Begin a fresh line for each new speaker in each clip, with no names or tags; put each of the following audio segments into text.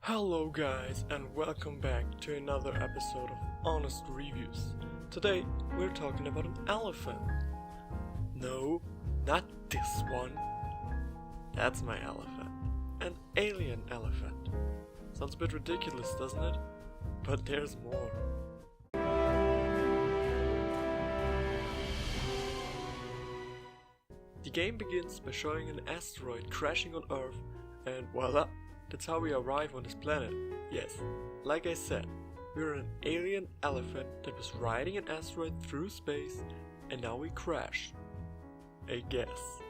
Hello guys and welcome back to another episode of Honest Reviews. Today we're talking about an elephant. No, not this one. That's my elephant. An alien elephant. Sounds a bit ridiculous, doesn't it? But there's more. The game begins by showing an asteroid crashing on Earth and voila! That's how we arrive on this planet. Yes, like I said, we're an alien elephant that was riding an asteroid through space and now we crash. I guess.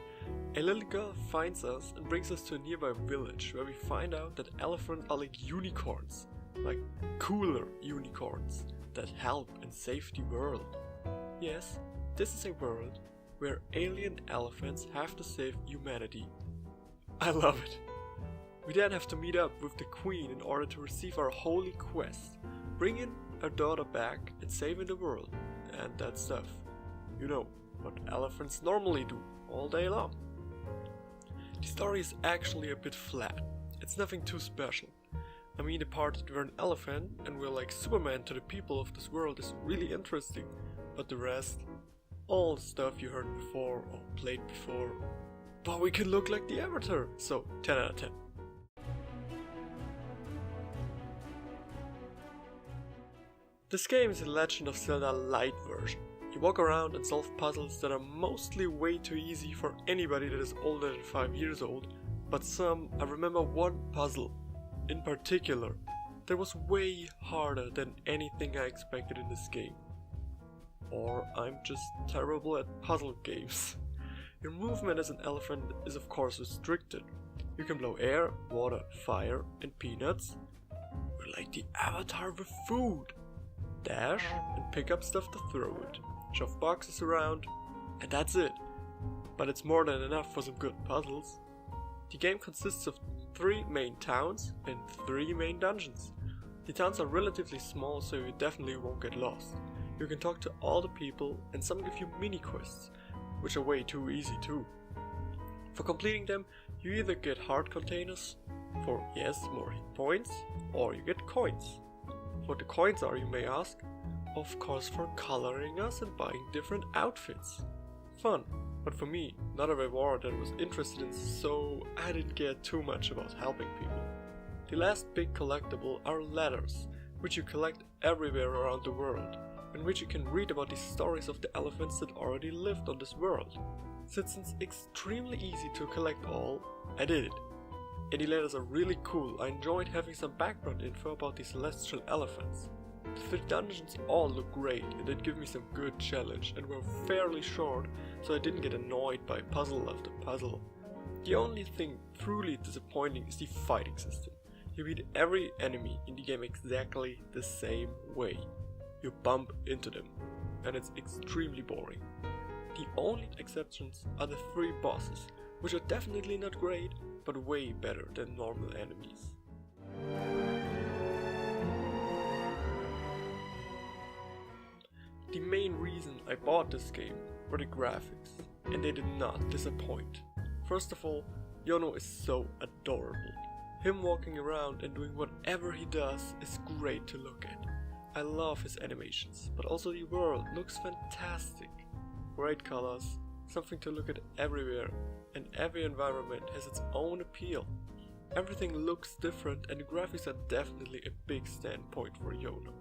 A little girl finds us and brings us to a nearby village where we find out that elephants are like unicorns. Like cooler unicorns that help and save the world. Yes, this is a world where alien elephants have to save humanity. I love it. We then have to meet up with the queen in order to receive our holy quest, bringing our daughter back and saving the world, and that stuff. You know, what elephants normally do all day long. The story is actually a bit flat, it's nothing too special. I mean, the part that we're an elephant and we're like Superman to the people of this world is really interesting, but the rest, all the stuff you heard before or played before, but we can look like the Avatar, so 10 out of 10. This game is a Legend of Zelda Light version. You walk around and solve puzzles that are mostly way too easy for anybody that is older than 5 years old, but I remember one puzzle in particular that was way harder than anything I expected in this game. Or I'm just terrible at puzzle games. Your movement as an elephant is of course restricted. You can blow air, water, fire and peanuts. You're like the Avatar with food. Dash and pick up stuff to throw it, shove boxes around, and that's it. But it's more than enough for some good puzzles. The game consists of 3 main towns and 3 main dungeons. The towns are relatively small, so you definitely won't get lost. You can talk to all the people and some give you mini quests, which are way too easy too. For completing them, you either get heart containers for, yes, more hit points, or you get coins. What the coins are, you may ask? Of course, for coloring us and buying different outfits. Fun, but for me, not a reward that I was interested in, so I didn't care too much about helping people. The last big collectible are letters, which you collect everywhere around the world, in which you can read about the stories of the elephants that already lived on this world. Since it's extremely easy to collect all, I did it. And the letters are really cool. I enjoyed having some background info about these celestial elephants. The 3 dungeons all look great and did give me some good challenge and were fairly short, so I didn't get annoyed by puzzle after puzzle. The only thing truly disappointing is the fighting system. You beat every enemy in the game exactly the same way. You bump into them, and it's extremely boring. The only exceptions are the 3 bosses, which are definitely not great, but way better than normal enemies. The main reason I bought this game were the graphics, and they did not disappoint. First of all, Yono is so adorable. Him walking around and doing whatever he does is great to look at. I love his animations, but also the world looks fantastic. Great colors, something to look at everywhere, and every environment has its own appeal. Everything looks different and the graphics are definitely a big standpoint for Yono.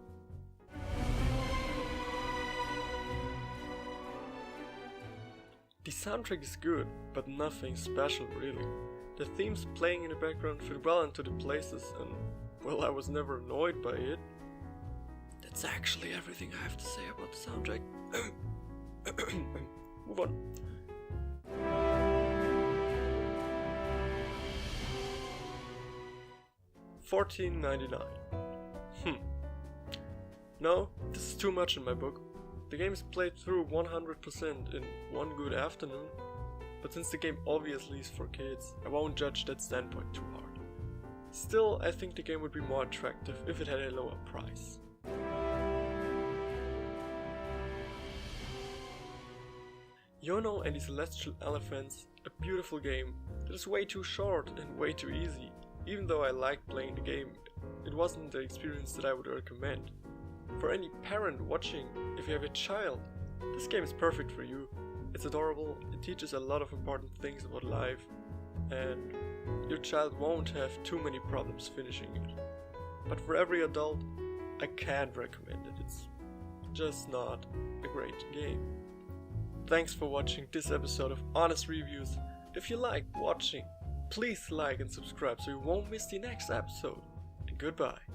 The soundtrack is good, but nothing special really. The themes playing in the background fit well into the places and, well, I was never annoyed by it. That's actually everything I have to say about the soundtrack. Move on. $14.99. No, this is too much in my book. The game is played through 100% in one good afternoon, but since the game obviously is for kids, I won't judge that standpoint too hard. Still, I think the game would be more attractive if it had a lower price. Yono and the Celestial Elephants, a beautiful game that is way too short and way too easy, Even though I liked playing the game, it wasn't the experience that I would recommend. For any parent watching, if you have a child, this game is perfect for you. It's adorable, it teaches a lot of important things about life, and your child won't have too many problems finishing it. But for every adult, I can't recommend it. It's just not a great game. Thanks for watching this episode of Honest Reviews. If you like watching, please like and subscribe so you won't miss the next episode. And goodbye.